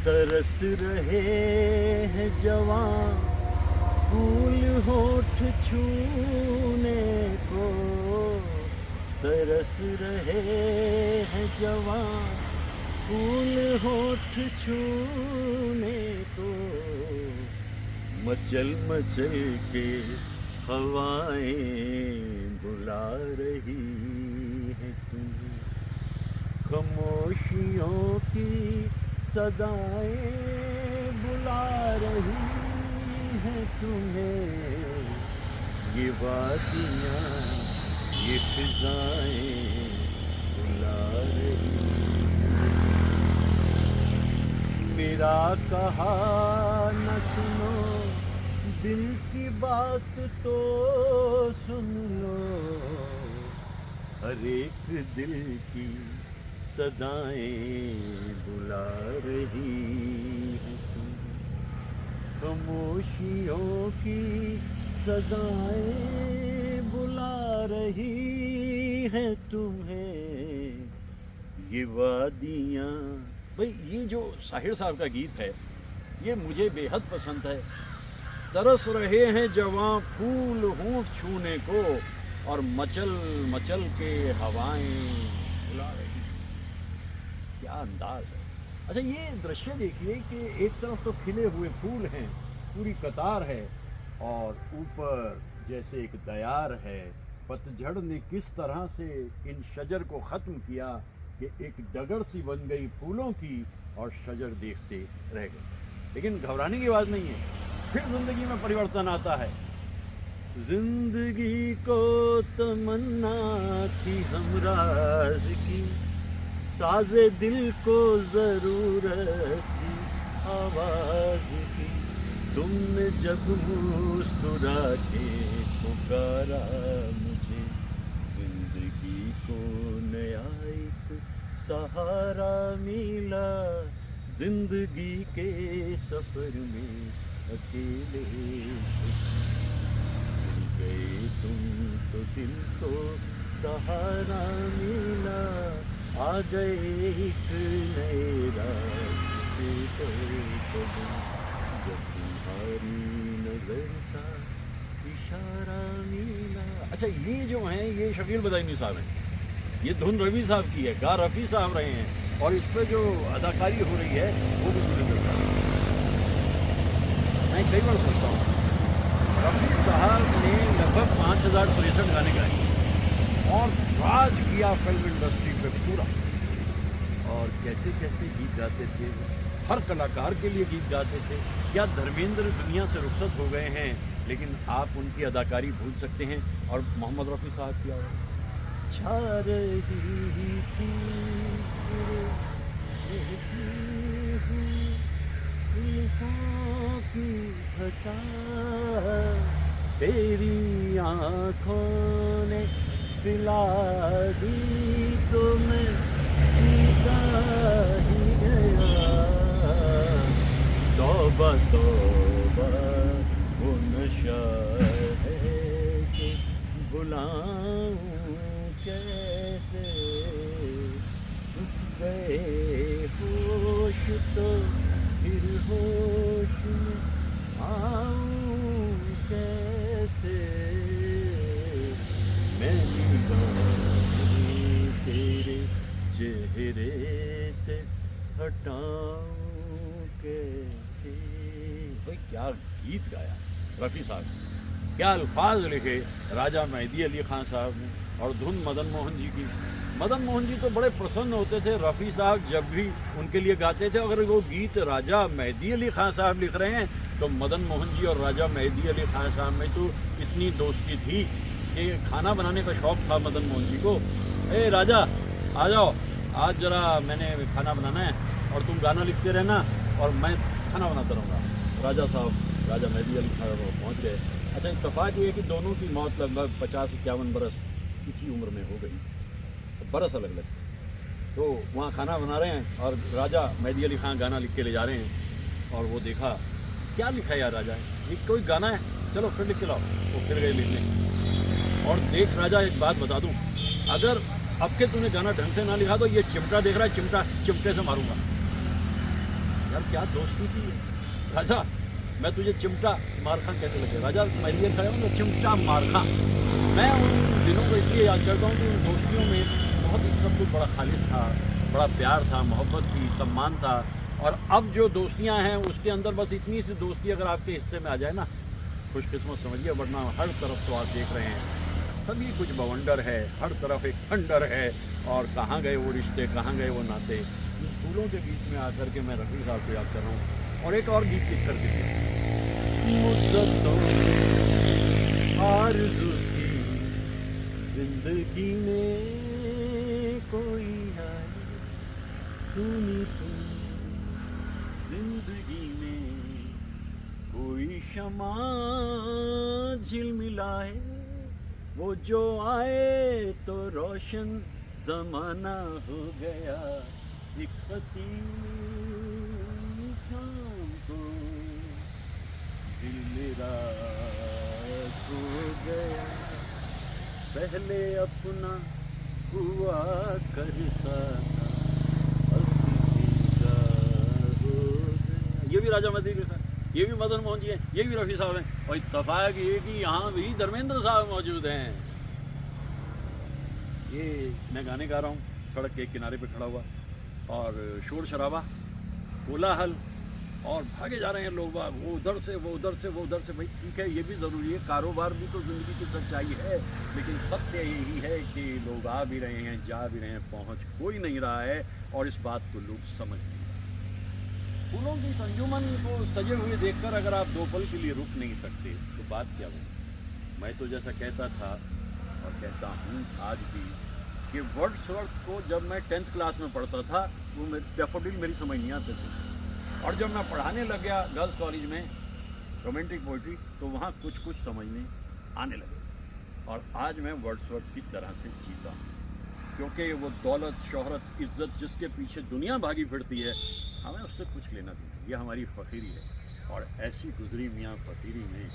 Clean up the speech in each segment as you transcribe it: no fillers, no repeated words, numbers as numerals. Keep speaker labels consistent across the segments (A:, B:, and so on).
A: तरस रहे हैं जवां फूल होठ छूने को, तरस रहे हैं जवां फूल होठ छूने को। मचल मचल के हवाएं बुला रही हैं तुम्हें, खामोशियों की सदाएं बुला रही हैं तुम्हें। ये वादियाँ ये फिजाएं बुला रही। मेरा कहा न सुनो दिल की बात तो सुन लो, हर एक दिल की सदाएं बुला रही हैं तुम्हें, खामोशियों की सदाएं बुला रही हैं तुम्हें। ये वादियाँ, भाई ये जो साहिर साहब का गीत है ये मुझे बेहद पसंद है। तरस रहे हैं जवां फूल होंठ छूने को, और मचल मचल के हवाएं बुला रही। क्या अंदाज है। अच्छा ये दृश्य देखिए कि एक तरफ तो खिले हुए फूल हैं, पूरी कतार है, और ऊपर जैसे एक दयार है। पतझड़ ने किस तरह से इन शजर को ख़त्म किया कि एक डगर सी बन गई फूलों की, और शजर देखते रह गए। लेकिन घबराने की बात नहीं है, फिर जिंदगी में परिवर्तन आता है। जिंदगी को तमन्ना थी हमराज की, साजे दिल को जरूरत थी आवाज की, तुमने जब मुस्कुरा के पुकारा मुझे, जिंदगी को नया एक सहारा मिला। जिंदगी के सफर में अकेले गए तुम तो दिल को सहारा मिला, आ गए एक नए रास्ते पर जब तुम्हारी नजर का इशारा मिला। अच्छा ये जो हैं ये शकील बदायूनी साहब हैं, ये धुन रफ़ी साहब की है, गा रफ़ी साहब रहे हैं, और इस पर जो अदाकारी हो रही है वो भी सुरेंद्र साहब। मैं कई बार सोचता हूँ रफ़ी साहब ने लगभग 5063 गाने गाए और राज किया फिल्म इंडस्ट्री पे पूरा। और कैसे कैसे गीत गाते थे, हर कलाकार के लिए गीत गाते थे। क्या धर्मेंद्र दुनिया से रुखसत हो गए हैं, लेकिन आप उनकी अदाकारी भूल सकते हैं। और मोहम्मद रफ़ी साहब क्या छा रही थी की घटा, तेरी आँखों ने पिला दी तो मैं पीता ही गया। तौबा तौबा वो नशा है कि बुलाऊं कैसे, गए होश तो फिर होश में आऊं कैसे, मैं तेरे चेहरे से हटाऊं कैसे। भाई क्या गीत गाया रफ़ी साहब, क्या अल्फाज लिखे राजा मेहदी अली ख़ान साहब ने, और धुन मदन मोहन जी की। मदन मोहन जी तो बड़े प्रसन्न होते थे रफ़ी साहब जब भी उनके लिए गाते थे। अगर वो गीत राजा मेहदी अली ख़ान साहब लिख रहे हैं तो मदन मोहन जी और राजा मेहदी अली ख़ान साहब में तो इतनी दोस्ती थी कि खाना बनाने का शौक़ था मदन मोहन जी को। ए राजा आ जाओ, आज ज़रा मैंने खाना बनाना है और तुम गाना लिखते रहना और मैं खाना बनाता रहूँगा। राजा साहब राजा मेहदी अली ख़ान साहब पहुँच गए। अच्छा इत्तेफाक ये है कि दोनों की मौत लगभग 50-51 बरस इसी उम्र में हो गई, बरस अलग अलग। तो वहाँ खाना बना रहे हैं और राजा मेहदी अली ख़ान गाना लिख के ले जा रहे हैं, और वो देखा क्या लिखा है यार राजा, ये कोई गाना है, चलो फिर लिख के लाओ। वो फिर गए लिखने, और देख राजा एक बात बता दूँ, अगर अब के तूने गाना ढंग से ना लिखा तो ये चिमटा देख रहा है, चिमटे से मारूंगा। यार क्या दोस्ती थी ये। राजा मैं तुझे चिमटा मारखा कहने लगे, राजा मैं लिए खड़ा हूँ ना चिमटा मारखा। मैं उन दिनों को इसलिए याद करता हूँ कि उन दोस्तियों में बहुत ही सब कुछ बड़ा खालिश था, बड़ा प्यार था, मोहब्बत थी, सम्मान था। और अब जो दोस्तियाँ हैं उसके अंदर बस इतनी सी दोस्ती अगर आपके हिस्से में आ जाए ना, खुशकिस्मत समझिए, वरना हर तरफ तो आप देख रहे हैं सभी कुछ बवंडर है, हर तरफ एक खंडर है। और कहाँ गए वो रिश्ते, कहाँ गए वो नाते। इन फूलों के बीच में आकर के मैं रफ़ी साहब को याद कर रहा हूँ। और एक और गीत लिख कर के मुद्दतों आरज़ू थी जिंदगी में कोई आए, सुनी सुनी जिंदगी में कोई शमा झिलमिलाए, वो जो आए तो रोशन ज़माना हो गया, एक हसीन शाम को दिल मेरा खो गया, पहले अपना हुआ करता था, अब किसी का हो गया। ये भी राजा मदनी के साथ, ये भी मदन मोहन जी हैं, ये भी रफ़ी साहब हैं। और इत्तफ़ाक़ ये कि यहाँ भी धर्मेंद्र साहब मौजूद हैं। ये मैं गाने गा रहा हूँ सड़क के किनारे पे खड़ा हुआ, और शोर शराबा, कोलाहल, और भागे जा रहे हैं लोग बाग, वो उधर से वो उधर से वो उधर से। भाई ठीक है, ये भी ज़रूरी है, कारोबार भी तो ज़िंदगी की सच्चाई है, लेकिन सत्य यही है कि लोग आ भी रहे हैं, जा भी रहे हैं, पहुँच कोई नहीं रहा है, और इस बात को लोग समझ नहीं रहे। फूलों की संजुमन को सजे हुए देखकर अगर आप दो पल के लिए रुक नहीं सकते तो बात क्या हो। मैं तो जैसा कहता था और कहता हूँ आज भी कि वर्ड्सवर्थ को जब मैं 10th क्लास में पढ़ता था वो डैफोडिल मेरी समझ नहीं आते थे, और जब मैं पढ़ाने लग गया गर्ल्स कॉलेज में रोमांटिक पोइट्री तो वहाँ कुछ कुछ समझने आने लगे। और आज मैं वर्ड्सवर्थ की तरह से जीता हूँ, क्योंकि वो दौलत, शोहरत, इज्जत जिसके पीछे दुनिया भागी फिरती है, हमें उससे कुछ लेना देना, ये हमारी फ़कीरी है। और ऐसी गुजरी मियाँ फ़कीरी में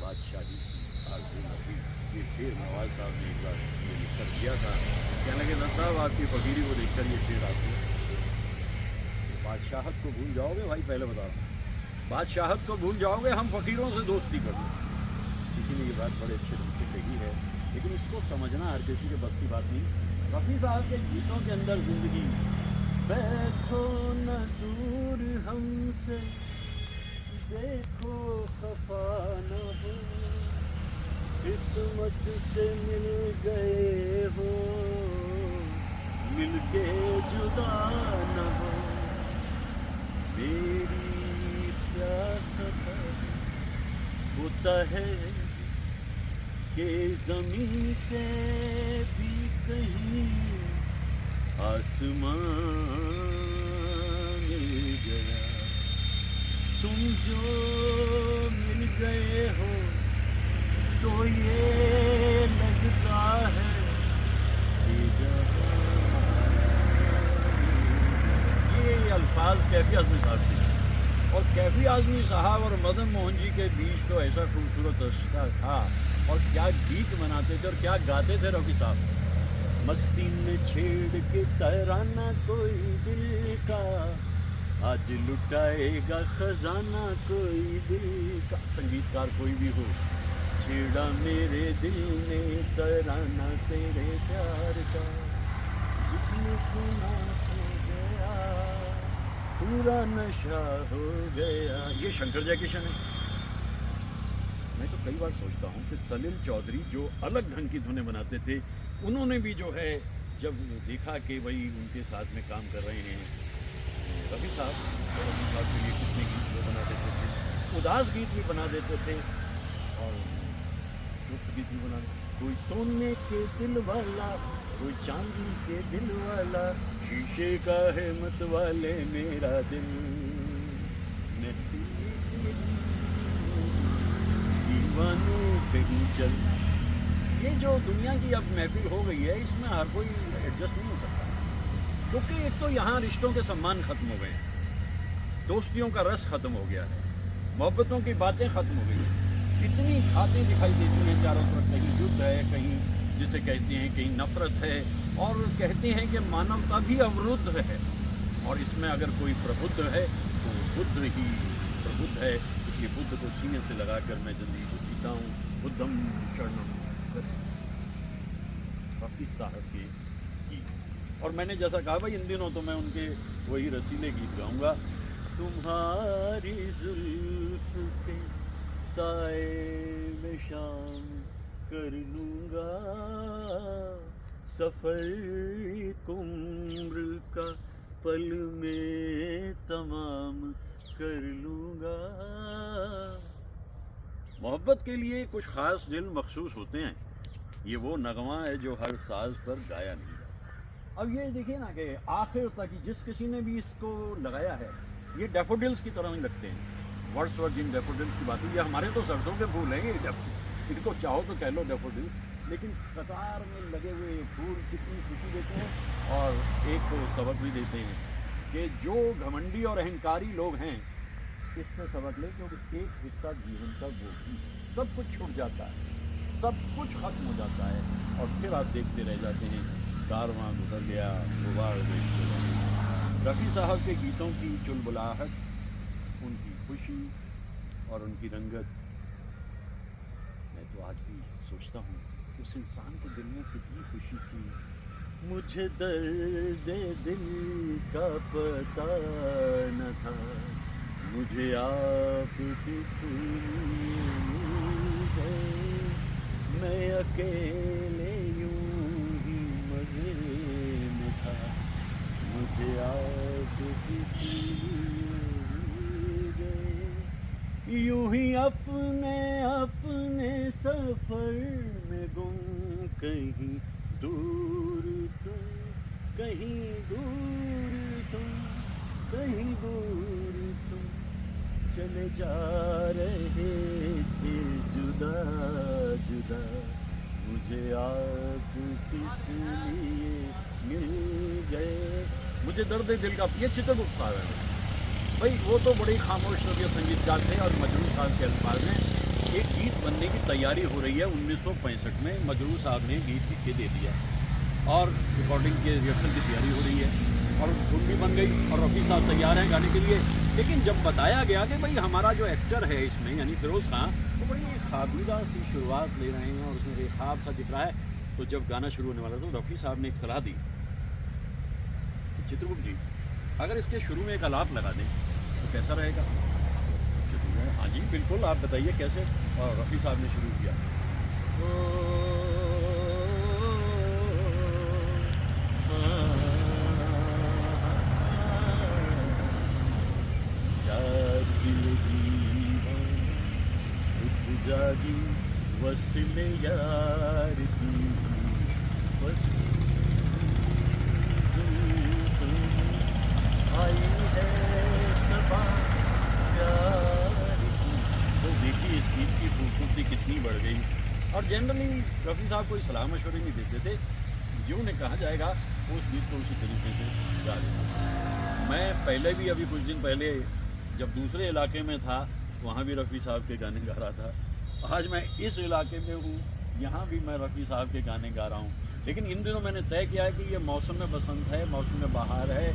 A: बादशाही आरज़ू न थी। ये शेर नवाज साहब ने एक बार ये लिख कर दिया था, कहने लगे न साहब आपकी फ़कीरी को देख कर ये शेर आपको, बादशाहत को भूल जाओगे भाई, पहले बता रहा हूँ, बादशाहत को भूल जाओगे, हम फ़कीरों से दोस्ती कर लो। किसी ने ये बात बड़े अच्छे ढंग से कही है, लेकिन इसको समझना हर किसी के बस की बात नहीं। रफ़ी साहब के गीतों के अंदर ज़िंदगी, बैठो न दूर हमसे, देखो खफा न हो, किस्मत से मिल गए हो, मिलके जुदा न हो, मेरी प्यास होता है कि ज़मीन से भी कहीं आसमान मिल गया, तुम जो मिल गए हो तो ये लगता है कि ये अल्फाज कैफी आज़मी साहब थे। और कैफी आज़मी साहब और मदन मोहन जी के बीच तो ऐसा खूबसूरत रिश्ता था, और क्या गीत बनाते थे और क्या गाते थे रफ़ी साहब। मस्ती में छेड़ के तराना कोई दिल का, आज लुटाएगा खजाना कोई दिल का। संगीतकार कोई भी हो, छेड़ा मेरे दिल ने तराना तेरे प्यार का, जिसने सुना हो गया पूरा नशा हो गया। ये शंकर जयकिशन है। मैं तो कई बार सोचता हूँ कि सलील चौधरी जो अलग ढंग की धुनें बनाते थे, उन्होंने भी जो है जब देखा कि भाई उनके साथ में काम कर रहे हैं रफ़ी साहब के लिए कितने गीत वो बना देते थे, उदास गीत भी बना देते थे और दुख गीत भी बना देते। कोई सोने के दिल वाला, कोई चांदी के दिल वाला, शीशे का है मत वाले मेरा दिल, दीवानों कहीं चल। ये जो दुनिया की अब महफिल हो गई है, इसमें हर कोई एडजस्ट नहीं हो सकता, क्योंकि एक तो यहाँ रिश्तों के सम्मान ख़त्म हो गए, दोस्तियों का रस ख़त्म हो गया है, मोहब्बतों की बातें ख़त्म हो गई हैं। इतनी खातें दिखाई देती हैं चारों तरफ, कहीं युद्ध है, कहीं जिसे कहते हैं कहीं नफ़रत है, और कहते हैं कि मानवता भी अवरुद्ध है, और इसमें अगर कोई प्रबुद्ध है तो बुद्ध ही प्रबुद्ध है, इसलिए बुद्ध को सीने से लगाकर मैं जिंदगी को जीता हूँ। बुद्धम शरणम रफ़ी साहब के गीत। और मैंने जैसा कहा भाई इन दिनों तो मैं उनके वही रसीले गीत गाऊंगा। तुम्हारी जुल्फ के साए में शाम कर लूँगा, सफ़र उम्र का पल में तमाम कर लूँगा। मोहब्बत के लिए कुछ ख़ास दिल मखसूस होते हैं, ये वो नगमा है जो हर साज पर गाया नहीं जाता। अब ये देखिए ना कि आखिर तक जिस किसी ने भी इसको लगाया है, ये डैफोडिल्स की तरह नहीं लगते हैं। वर्ड्सवर्थ जिन डैफोडिल्स की बात हुई, ये हमारे तो सरसों के फूल हैं, ये इनको चाहो तो कह लो डैफोडिल्स, लेकिन कतार में लगे हुए फूल कितनी खुशी देते हैं और एक सबक भी देते हैं कि जो घमंडी और अहंकारी लोग हैं, इससे सबक ले क्योंकि एक हिस्सा जीवन का वो भी सब कुछ छूट जाता है, सब कुछ खत्म हो जाता है और फिर आप देखते रह जाते हैं कारवां गुजर गया गुबार देखते रहे। रफ़ी साहब के गीतों की चुलबुलाहट, उनकी खुशी और उनकी रंगत, मैं तो आज भी सोचता हूँ उस इंसान के दिल में कितनी खुशी थी। मुझे दर्द दिल का पता न था, मुझे आप किस लिए मिल गए, मैं अकेले यूं ही मज़े में था, मुझे आप किस लिए मिल गए। यूं ही अपने अपने सफ़र में गुम, कहीं दूर तुम, कहीं दूर तुम, कहीं दूर तुम चले जा रहे थे जुदा जुदा, मुझे आप किस लिए मिल गए। मुझे दर्द दिल का, ये चित्रगुप्त साहब है भाई, वो तो बड़े खामोश तबीयत संगीतकार थे और मजरू साहब के अल्फाज में एक गीत बनने की तैयारी हो रही है। 1965 में मजरू साहब ने गीत लिख के दे दिया और रिकॉर्डिंग के रिहर्सल की तैयारी हो रही है और धुन भी बन गई और रफ़ी साहब तैयार हैं गाने के लिए। लेकिन जब बताया गया कि भाई हमारा जो एक्टर है इसमें यानी फिरोज़ खान, वो बड़ी ख्वाबीदा सी शुरुआत ले रहे हैं और उसमें एक ख्वाब सा दिख रहा है, तो जब गाना शुरू होने वाला तो रफ़ी साहब ने एक सलाह दी, चित्रगुप्त जी अगर इसके शुरू में एक आलाप लगा दें तो कैसा रहेगा। हाँ जी बिल्कुल, आप बताइए कैसे। और रफ़ी साहब ने शुरू किया, जागी वस्ले यार की, आई है सबा प्यार की। तो देखिए इस गीत की खूबसूरती कितनी बढ़ गई। और जनरली रफ़ी साहब कोई सलाह मशवरे नहीं देते थे, जो उन्हें कहा जाएगा उस गीत को उसी तरीके से गा देना। मैं पहले भी अभी कुछ दिन पहले जब दूसरे इलाके में था वहाँ भी रफ़ी साहब के गाने गा रहा था। आज मैं इस इलाके में हूँ, यहाँ भी मैं रफ़ी साहब के गाने गा रहा हूँ। लेकिन इन दिनों मैंने तय किया है कि ये मौसम में बसंत है, मौसम में बहार है,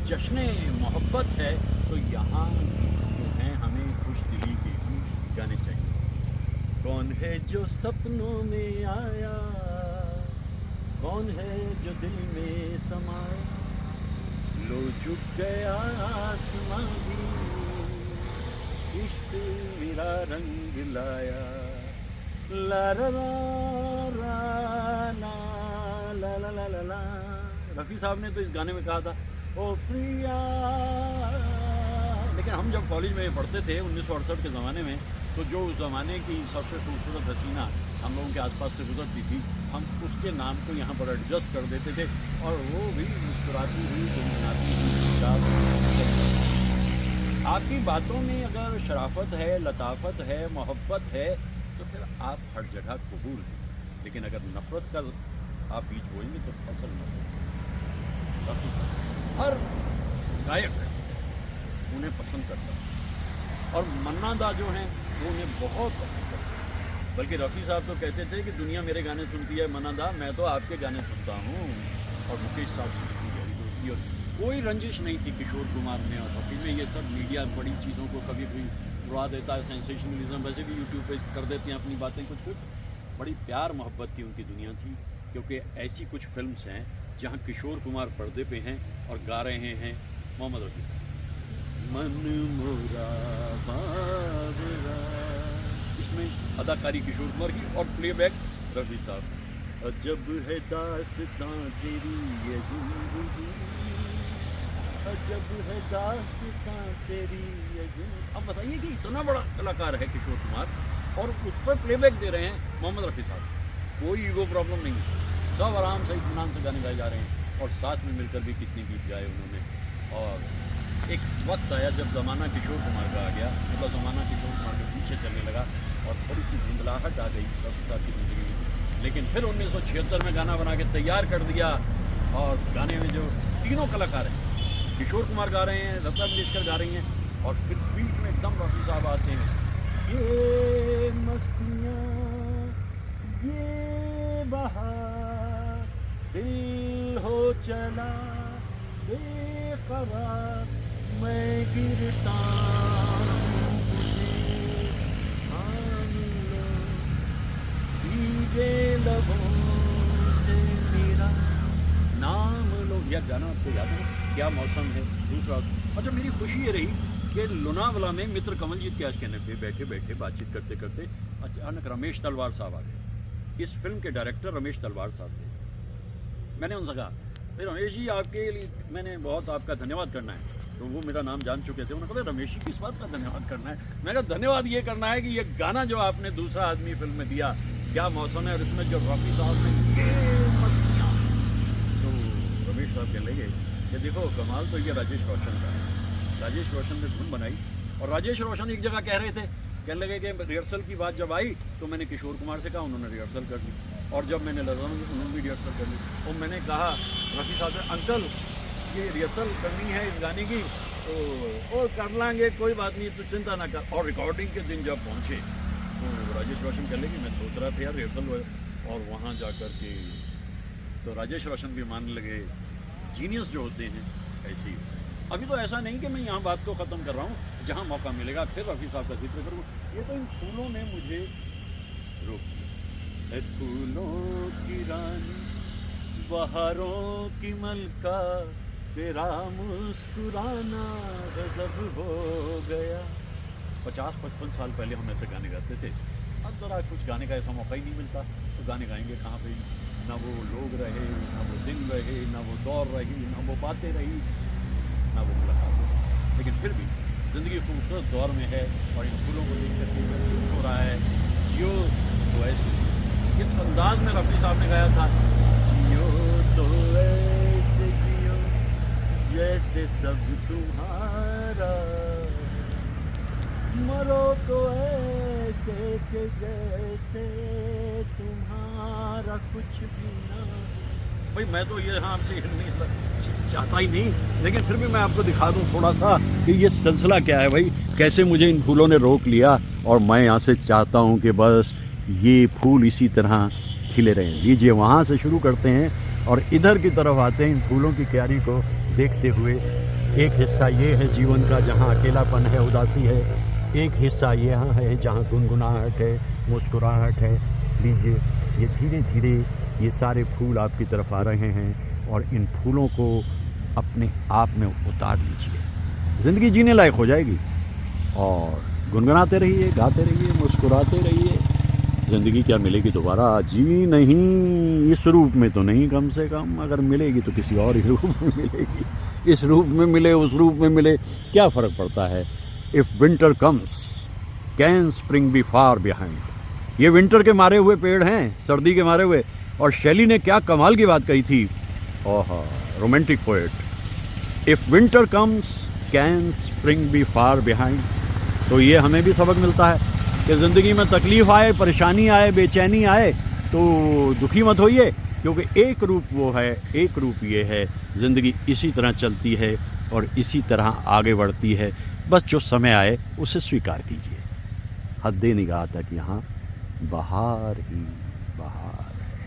A: जश्न मोहब्बत है, तो यहाँ जो हैं हमें खुश दिली के ही गाने चाहिए। कौन है जो सपनों में आया, कौन है जो दिल में समाया, लो झुक गया आसमां भी, इश्क मेरा रंग लाया, ला ला ला ला ला ला ला ला। रफ़ी साहब ने तो इस गाने में कहा था ओ प्रिया। लेकिन हम जब कॉलेज में पढ़ते थे 1968 के ज़माने में, तो जो उस ज़माने की सबसे खूबसूरत हसीना हम लोगों के आसपास से गुजरती थी, हम उसके नाम को यहाँ पर एडजस्ट कर देते थे और वो भी मुस्कुराती हुई गुनगुनाती हुई। आपकी बातों में अगर शराफत है, लताफत है, मोहब्बत है, तो फिर आप हर जगह कबूल हैं। लेकिन अगर नफ़रत का आप बीज बोएंगे तो फसल न हो। हर गायक उन्हें पसंद करता है और मन्ना दा जो हैं वो उन्हें बहुत पसंद करते हैं। बल्कि रफ़ी साहब तो कहते थे कि दुनिया मेरे गाने सुनती है, मन्ना दा मैं तो आपके गाने सुनता हूँ। और मुकेश साहब से कितनी गहरी दोस्ती और कोई रंजिश नहीं थी किशोर कुमार में और रफ़ी में। ये सब मीडिया बड़ी चीज़ों को कभी भी उड़ा देता है, सेंसेशनलिज्म, वैसे भी यूट्यूब पे कर देते हैं अपनी बातें कुछ कुछ। बड़ी प्यार मोहब्बत की उनकी दुनिया थी, क्योंकि ऐसी कुछ फिल्म्स हैं जहाँ किशोर कुमार पर्दे पे हैं और गा रहे हैं मोहम्मद रफ़ी साहब। मन मोरा बाबरा, इसमें अदाकारी किशोर कुमार की और प्लेबैक रफ़ी साहब। अजब है दास्तां तेरी ये ज़िंदगी, अजब है दास्तां तेरी ये ज़िंदगी। अब बताइए कि इतना बड़ा कलाकार है किशोर कुमार और उस पर प्लेबैक दे रहे हैं मोहम्मद रफ़ी साहब। कोई ईगो प्रॉब्लम नहीं, सब आराम से इत्मीनान से गाने गाए जा रहे हैं और साथ में मिलकर भी कितने गीत गाए उन्होंने। और एक वक्त आया जब ज़माना किशोर कुमार का आ गया, मतलब ज़माना किशोर कुमार के पीछे चलने लगा और थोड़ी सी धुंधलाहट आ गई रफ़ी साहब की ज़िंदगी में। लेकिन फिर 1976 में गाना बना के तैयार कर दिया और गाने में जो तीनों कलाकार हैं, किशोर कुमार गा रहे हैं, लता मंगेशकर गा रही हैं और फिर बीच में एकदम रफ़ी साहब आते हैं। ये मस्तियाँ ये बहार, दिल हो चला बेकरार, मैं गिरता हूँ उसे थाम लो, भीगे लबों से मेरा नाम लो। यह गाना आपको याद है? क्या मौसम है। दूसरा, अच्छा, मेरी खुशी ये रही कि लोनावला में मित्र कमलजीत के आज कहने पे बैठे बैठे बातचीत करते करते अचानक रमेश तलवार साहब आ गए। इस फिल्म के डायरेक्टर रमेश तलवार साहब थे। मैंने उनसे कहा, भाई रमेश जी, आपके लिए मैंने बहुत आपका धन्यवाद करना है। तो वो मेरा नाम जान चुके थे। उन्होंने कहा, रमेश जी किस बात का धन्यवाद करना है? मैंने कहा, धन्यवाद ये करना है कि ये गाना जो आपने दूसरा आदमी फिल्म में दिया, क्या मौसम है, और इसमें जो रफ़ी साहब ने ये मस्तियाँ, तो रमेश साहब कहने लगे कि देखो कमाल तो ये राजेश रोशन का है। राजेश रोशन ने धुन बनाई और राजेश रोशन एक जगह कह रहे थे, कहने लगे कि रिहर्सल की बात जब आई तो मैंने किशोर कुमार से कहा, उन्होंने रिहर्सल कर ली और जब मैंने लगा उन्होंने भी रिहर्सल कर ली। और मैंने कहा रफ़ी साहब से, अंकल ये रिहर्सल करनी है इस गाने की तो और कर लाएंगे, कोई बात नहीं, तो चिंता ना कर। और रिकॉर्डिंग के दिन जब पहुँचे तो राजेश रोशन कह लगे, मैं सोच रहा था यार रिहर्सल, और वहाँ जा कर के तो राजेश रोशन भी मानने लगे जीनियस जो होते हैं ऐसे ही। अभी तो ऐसा नहीं कि मैं यहाँ बात को ख़त्म कर रहा हूँ, जहाँ मौका मिलेगा फिर रफ़ी साहब का जिक्र करूँ। ये तो इन फूलों ने मुझे रोक दिया। फूलों की रानी बहारों की मलका, तेरा मुस्कुराना गज़ब हो गया। 50-55 साल पहले हम ऐसे गाने गाते थे। अब ज़रा कुछ गाने का ऐसा मौका ही नहीं मिलता, तो गाने गाएंगे कहाँ पे? ना वो लोग रहे, ना वो दिन रहे, ना वो दौर रही, ना वो बातें रही, ना वो मुलाकात। लेकिन फिर भी ज़िंदगी खूबसूरत दौर में है और इन फूलों को देख करके महसूस हो रहा है जियो तो ऐसे। किस अंदाज में रफ़ी साहब ने गाया था, जियो तो ऐसे जियो जैसे सब तुम्हारा, मरो तो ऐसे के जैसे तुम्हारा कुछ भी ना। भाई मैं तो ये हाँ आपसे हिलने चाहता ही नहीं, लेकिन फिर भी मैं आपको दिखा दूं थोड़ा सा कि ये सिलसिला क्या है भाई, कैसे मुझे इन फूलों ने रोक लिया और मैं यहाँ से चाहता हूँ कि बस ये फूल इसी तरह खिले रहें। लीजिए वहाँ से शुरू करते हैं और इधर की तरफ आते हैं इन फूलों की क्यारी को देखते हुए। एक हिस्सा ये है जीवन का जहाँ अकेलापन है, उदासी है, एक हिस्सा यहाँ है जहाँ गुनगुनाहट है, मुस्कुराहट है। लीजिए ये धीरे धीरे ये सारे फूल आपकी तरफ आ रहे हैं और इन फूलों को अपने आप में उतार लीजिए, ज़िंदगी जीने लायक हो जाएगी। और गुनगुनाते रहिए, गाते रहिए, मुस्कुराते रहिए। ज़िंदगी क्या मिलेगी दोबारा? जी नहीं, इस रूप में तो नहीं, कम से कम अगर मिलेगी तो किसी और ही रूप में मिलेगी। इस रूप में मिले, उस रूप में मिले, क्या फ़र्क पड़ता है। If winter comes can spring be far behind. ये विंटर के मारे हुए पेड़ हैं, सर्दी के मारे हुए। और शैली ने क्या कमाल की बात कही थी, oh romantic poet. If winter comes can spring be far behind. तो ये हमें भी सबक मिलता है कि ज़िंदगी में तकलीफ़ आए, परेशानी आए, बेचैनी आए तो दुखी मत होइए, क्योंकि एक रूप वो है, एक रूप ये है। ज़िंदगी इसी तरह चलती है और इसी तरह आगे बढ़ती है। बस जो समय आए उसे स्वीकार कीजिए। हद्दे निगाह तक यहाँ बहार ही बहार है।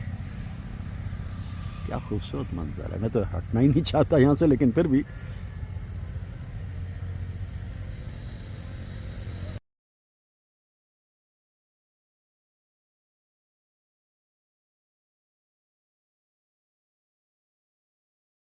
B: क्या खूबसूरत मंजर है। मैं तो हटना ही नहीं चाहता यहाँ से, लेकिन फिर भी